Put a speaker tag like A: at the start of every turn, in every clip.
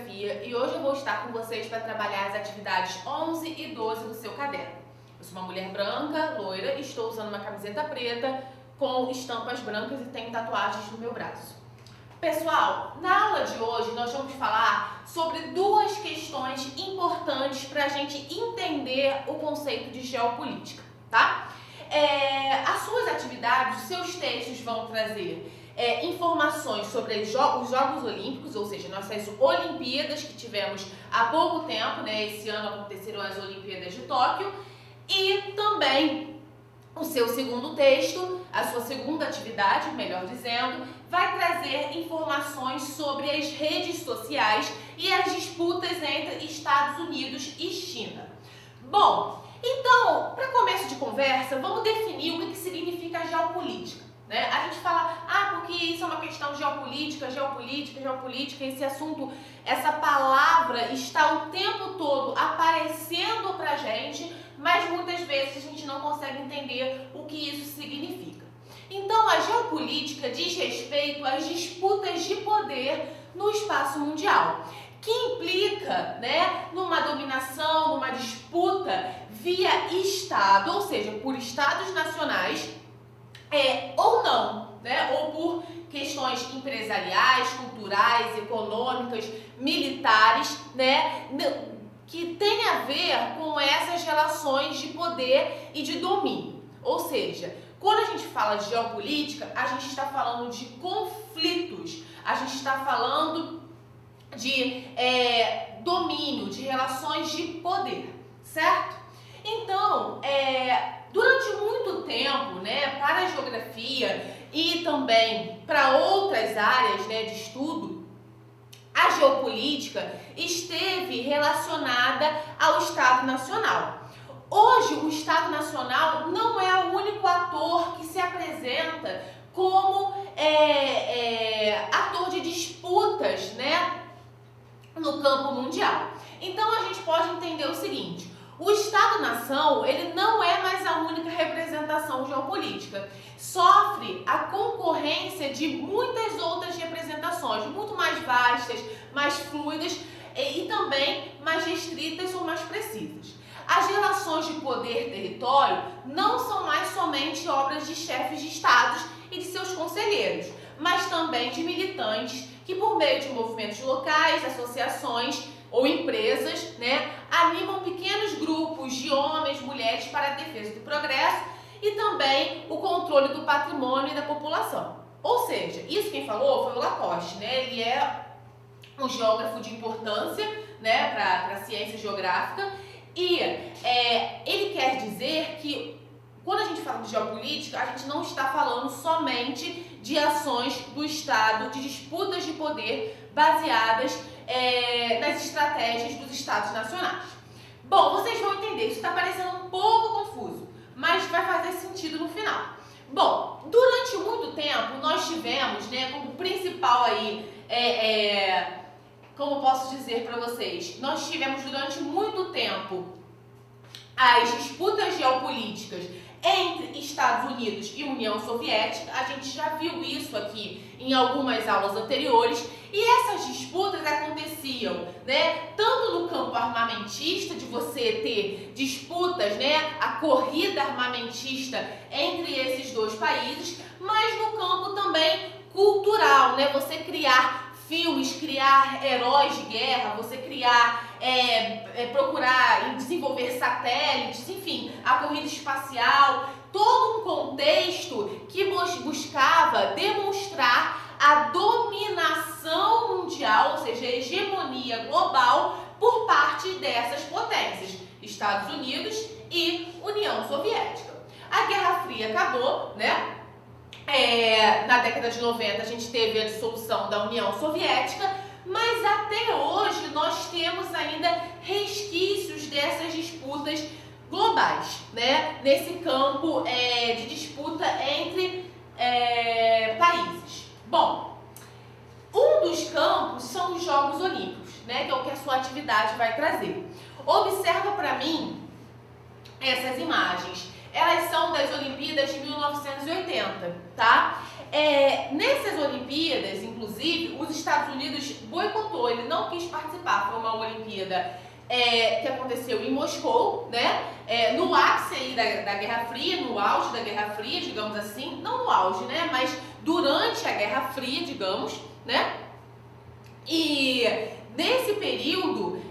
A: Geografia e hoje eu vou estar com vocês para trabalhar as atividades 11 e 12 do seu caderno. Eu sou uma mulher branca, loira, e estou usando uma camiseta preta com estampas brancas e tenho tatuagens no meu braço. Pessoal, na aula de hoje nós vamos falar sobre duas questões importantes para a gente entender o conceito de geopolítica, tá? As suas atividades, os seus textos vão trazer informações sobre os Jogos Olímpicos, ou seja, nossas Olimpíadas que tivemos há pouco tempo, né? Esse ano aconteceram as Olimpíadas de Tóquio, e também o seu segundo texto, a sua segunda atividade, melhor dizendo, vai trazer informações sobre as redes sociais e as disputas entre Estados Unidos e China. Bom, então, para começo de conversa, vamos definir o que significa geopolítica. Né? A gente fala, porque isso é uma questão geopolítica, esse assunto, essa palavra está o tempo todo aparecendo pra gente, mas muitas vezes a gente não consegue entender o que isso significa. Então, a geopolítica diz respeito às disputas de poder no espaço mundial, que implica, né, numa dominação, numa disputa via Estado, ou seja, por Estados nacionais, ou não, né, ou por questões empresariais, culturais, econômicas, militares, né, que tem a ver com essas relações de poder e de domínio. Ou seja, quando a gente fala de geopolítica, a gente está falando de conflitos, a gente está falando de domínio, de relações de poder, certo? Então, durante muito tempo, né, para a geografia e também para outras áreas, né, de estudo, a geopolítica esteve relacionada ao Estado Nacional. Hoje, o Estado Nacional não é o único ator que se apresenta como ator de disputas, né, no campo mundial. Então, a gente pode entender o seguinte: o Estado-nação, ele não é mais a única representação geopolítica. Sofre a concorrência de muitas outras representações, muito mais vastas, mais fluidas e também mais restritas ou mais precisas. As relações de poder-território não são mais somente obras de chefes de estados e de seus conselheiros, mas também de militantes que, por meio de movimentos locais, associações ou empresas, né, animam pequenos grupos de homens, mulheres para a defesa do progresso e também o controle do patrimônio e da população. Ou seja, isso quem falou foi o Lacoste, né? Ele é um geógrafo de importância, né, para a ciência geográfica, e ele quer dizer que quando a gente fala de geopolítica, a gente não está falando somente de ações do Estado, de disputas de poder baseadas nas estratégias dos Estados nacionais. Bom, vocês vão entender, isso está parecendo um pouco confuso, mas vai fazer sentido no final. Bom, durante muito tempo nós tivemos, né, como principal aí, como posso dizer para vocês, nós tivemos durante muito tempo as disputas geopolíticas entre Estados Unidos e União Soviética. A gente já viu isso aqui em algumas aulas anteriores, e essas disputas aconteciam, né, tanto no campo armamentista, de você ter disputas, né, a corrida armamentista entre esses dois países, mas no campo também cultural, né, você criar filmes, criar heróis de guerra, você criar, procurar desenvolver satélites, enfim, a corrida espacial, todo um contexto que buscava demonstrar a dominação mundial, ou seja, a hegemonia global por parte dessas potências, Estados Unidos e União Soviética. A Guerra Fria acabou, né? Na década de 90 a gente teve a dissolução da União Soviética, mas até hoje nós temos ainda resquícios dessas disputas globais, né? Nesse campo de disputa entre países. Bom, um dos campos são os Jogos Olímpicos, né? Que é o que a sua atividade vai trazer. Observa para mim essas imagens. Elas são das Olimpíadas de 1980, tá? Nessas Olimpíadas, inclusive, os Estados Unidos boicotou, ele não quis participar. Foi uma Olimpíada que aconteceu em Moscou, né? No ápice aí da Guerra Fria, no auge da Guerra Fria, digamos assim, não no auge, né? Mas durante a Guerra Fria, digamos, né? E nesse período,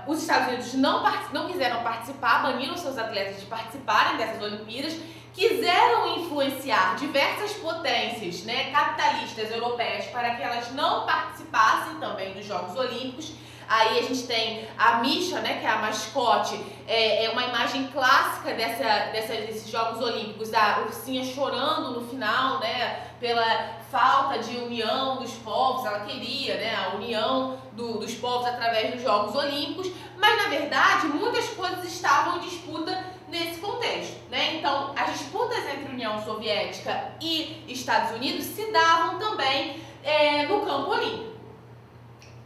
A: os Estados Unidos não quiseram participar, baniram seus atletas de participarem dessas Olimpíadas, quiseram influenciar diversas potências, né, capitalistas europeias para que elas não participassem também dos Jogos Olímpicos. Aí a gente tem a Misha, né, que é a mascote, é uma imagem clássica desses Jogos Olímpicos, a ursinha chorando no final, né, pela falta de união dos povos. Ela queria, né, a união dos povos através dos Jogos Olímpicos, mas na verdade muitas coisas estavam em disputa nesse contexto, né? Então as disputas entre União Soviética e Estados Unidos se davam também no campo olímpico.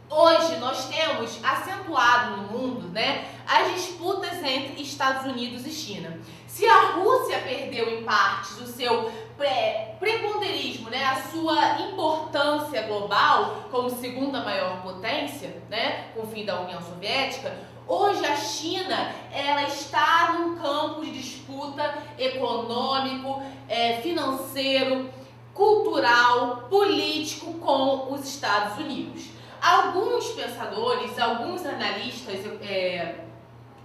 A: Hoje nós temos acentuado no mundo, né, as disputas entre Estados Unidos e China. Se a Rússia perdeu em partes o seu preponderismo, né, a sua importância global como segunda maior potência, né, com o fim da União Soviética, hoje a China ela está num campo de disputa econômico, financeiro, cultural, político com os Estados Unidos. Alguns pensadores, alguns analistas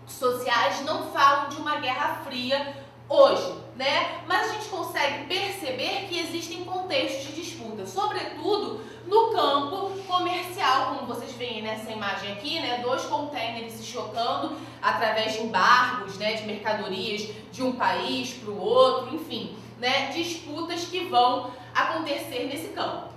A: sociais não falam de uma guerra fria hoje, né? Mas a gente consegue perceber que existem contextos de disputa, sobretudo no campo comercial, como vocês veem nessa imagem aqui, né? 2 contêineres se chocando através de embargos, né? De mercadorias de um país para o outro, enfim, né? Disputas que vão acontecer nesse campo.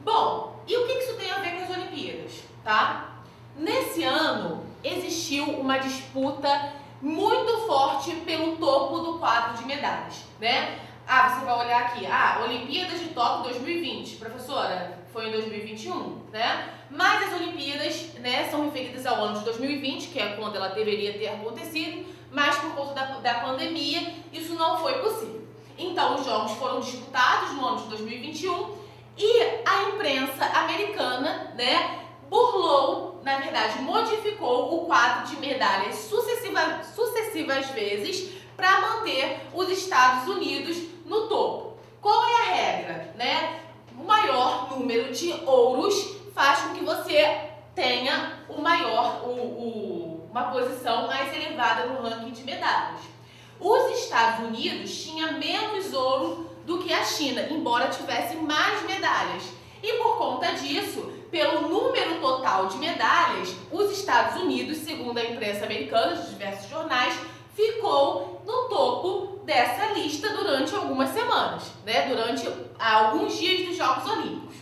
A: Bom, e o que isso tem a ver com as Olimpíadas, tá? Nesse ano, existiu uma disputa muito forte pelo topo do quadro de medalhas, né? Você vai olhar aqui, Olimpíadas de Tóquio 2020, professora, foi em 2021, né? Mas as Olimpíadas, né, são referidas ao ano de 2020, que é quando ela deveria ter acontecido, mas por conta da pandemia, isso não foi possível. Então, os Jogos foram disputados no ano de 2021, e a imprensa americana, né, burlou, na verdade, modificou o quadro de medalhas sucessivas vezes para manter os Estados Unidos no topo. Qual é a regra, né? O maior número de ouros faz com que você tenha uma posição mais elevada no ranking de medalhas. Os Estados Unidos tinham menos ouro do que a China, embora tivesse mais medalhas. E por conta disso, pelo número total de medalhas, os Estados Unidos, segundo a imprensa americana, de diversos jornais, ficou no topo dessa lista durante algumas semanas, né? Durante alguns dias dos Jogos Olímpicos.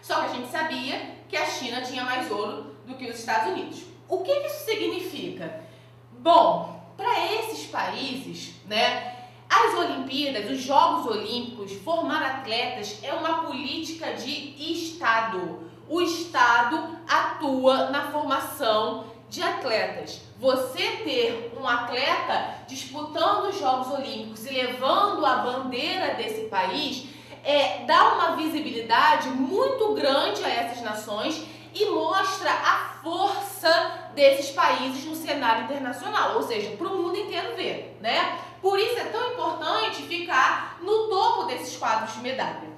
A: Só que a gente sabia que a China tinha mais ouro do que os Estados Unidos. O que isso significa? Bom, para esses países, né, as Olimpíadas, os Jogos Olímpicos, formar atletas é uma política de Estado. O Estado atua na formação de atletas. Você ter um atleta disputando os Jogos Olímpicos e levando a bandeira desse país dá uma visibilidade muito grande a essas nações e mostra a força desses países no cenário internacional, ou seja, para o mundo inteiro ver, né? Por isso é tão importante ficar no topo desses quadros de medalha.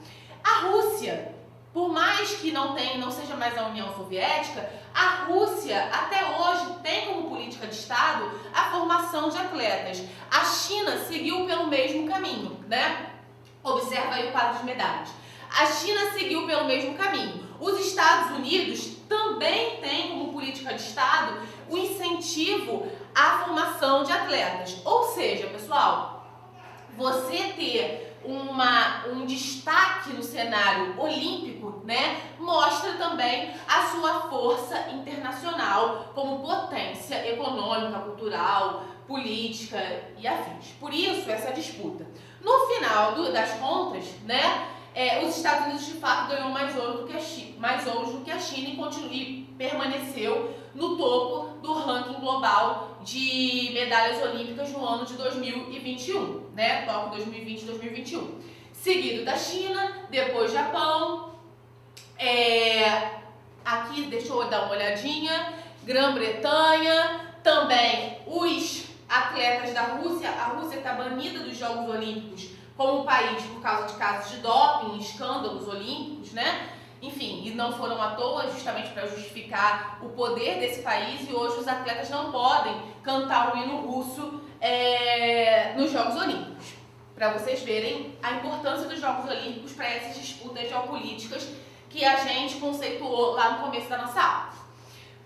A: A Rússia, por mais que não seja mais a União Soviética, a Rússia até hoje tem como política de Estado a formação de atletas. A China seguiu pelo mesmo caminho, né? Observa aí o quadro de medalhas. A China seguiu pelo mesmo caminho. Os Estados Unidos também têm como política de Estado o incentivo à formação de atletas. Ou seja, pessoal, você ter um destaque no cenário olímpico, né, mostra também a sua força internacional como potência econômica, cultural, política e afins. Por isso, essa disputa. No final das contas, né, os Estados Unidos de fato ganhou mais ouros do que a China e permaneceu no topo do ranking global de medalhas olímpicas no ano de 2021, né? Tóquio 2020 e 2021. seguido da China, depois Japão, aqui deixa eu dar uma olhadinha, Grã-Bretanha, também os atletas da Rússia. A Rússia está banida dos Jogos Olímpicos como país por causa de casos de doping, escândalos olímpicos, né? Enfim, e não foram à toa, justamente para justificar o poder desse país, e hoje os atletas não podem cantar o hino russo nos Jogos Olímpicos. Para vocês verem a importância dos Jogos Olímpicos para essas disputas geopolíticas que a gente conceituou lá no começo da nossa aula.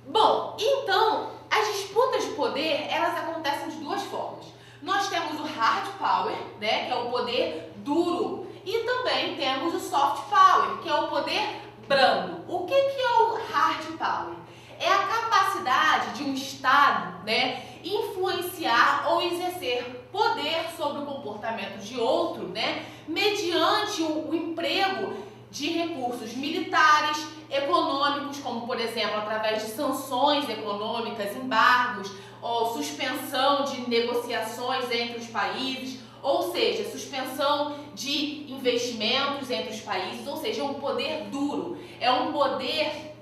A: Bom, então, as disputas de poder, elas acontecem de duas formas. Nós temos o hard power, né, que é o poder duro, e também temos o soft power, que é o poder brando. O que é o hard power? É a capacidade de um Estado, né, influenciar ou exercer poder sobre o comportamento de outro, né, mediante o emprego de recursos militares, econômicos, como por exemplo através de sanções econômicas, embargos ou suspensão de negociações entre os países, ou seja, suspensão de investimentos entre os países, ou seja, é um poder duro, é um poder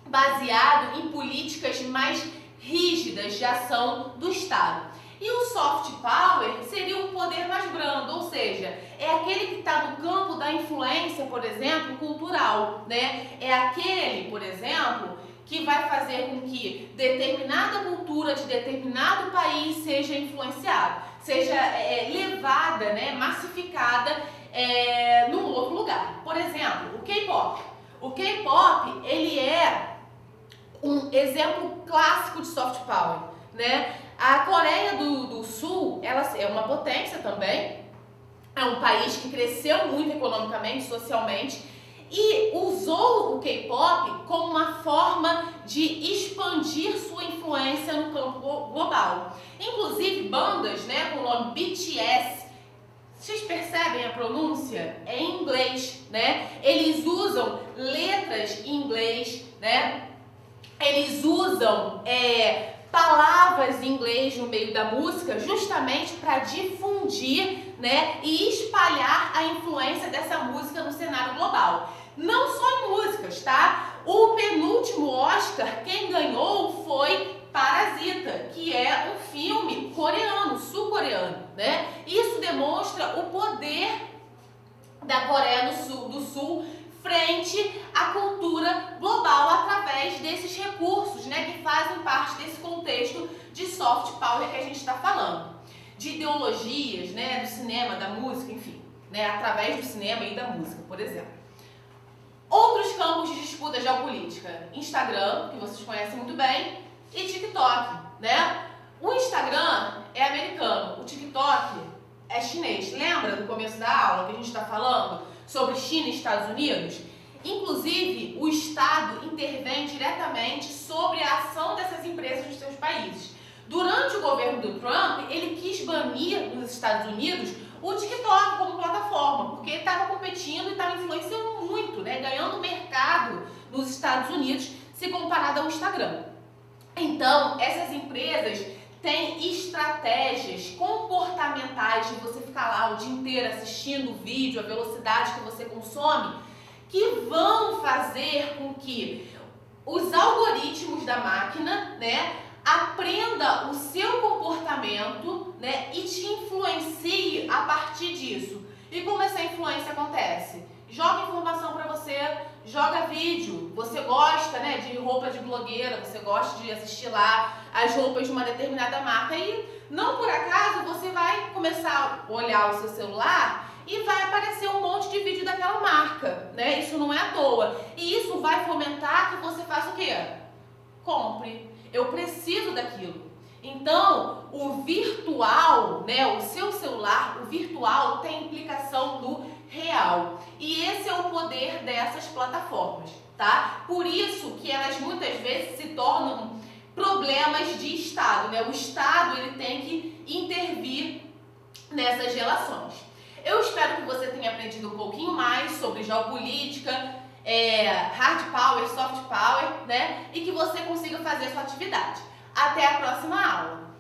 A: baseado em políticas mais rígidas de ação do Estado. E o soft power seria um poder mais brando, ou seja, é aquele que está no campo da influência, por exemplo, cultural, né? É aquele, por exemplo, que vai fazer com que determinada cultura de determinado país seja influenciada, seja levada, né, massificada num outro lugar. Por exemplo, o K-pop. O K-pop, ele é um exemplo clássico de soft power, né? A Coreia do Sul, ela é uma potência também, é um país que cresceu muito economicamente, socialmente, e usou o K-pop como uma forma de expandir sua influência no campo global. Inclusive bandas, né, com o nome BTS, vocês percebem a pronúncia? É em inglês, né? Eles usam letras em inglês, né? Eles usam palavras em inglês no meio da música justamente para difundir, né, e espalhar a influência dessa música no cenário global. Não só em músicas, tá? O penúltimo Oscar, quem ganhou foi Parasita, que é um filme coreano, sul-coreano, né? Isso demonstra o poder da Coreia do Sul frente à cultura global através desses recursos, né, que fazem parte desse contexto de soft power que a gente está falando. De ideologias, né, do cinema, da música, enfim, né, através do cinema e da música, por exemplo. Outros campos de disputa geopolítica: Instagram, que vocês conhecem muito bem, e TikTok, né? O Instagram é americano, o TikTok é chinês. Lembra do começo da aula que a gente está falando sobre China e Estados Unidos? Inclusive, o Estado intervém diretamente sobre a ação dessas empresas nos seus países. Durante o governo do Trump, ele quis banir nos Estados Unidos o TikTok como plataforma, porque ele estava competindo e estava influenciando muito, né, ganhando mercado nos Estados Unidos se comparado ao Instagram. Então, essas empresas têm estratégias comportamentais de você ficar lá o dia inteiro assistindo o vídeo, a velocidade que você consome, que vão fazer com que os algoritmos da máquina, né, aprenda o seu comportamento, né, e te influencie a partir disso. E como essa influência acontece? Joga informação para você, joga vídeo. Você gosta, né, de roupa de blogueira, você gosta de assistir lá as roupas de uma determinada marca e não por acaso você vai começar a olhar o seu celular e vai aparecer um monte de vídeo daquela marca, né? Isso não é à toa. E isso vai fomentar que você faça o quê? Compre. Eu preciso daquilo. Então, o virtual, né, o seu celular, o virtual tem implicação no real. E esse é o poder dessas plataformas, tá? Por isso que elas muitas vezes se tornam problemas de Estado, né? O Estado, ele tem que intervir nessas relações. Eu espero que você tenha aprendido um pouquinho mais sobre geopolítica, hard power, soft power, né? E que você consiga fazer a sua atividade. Até a próxima aula!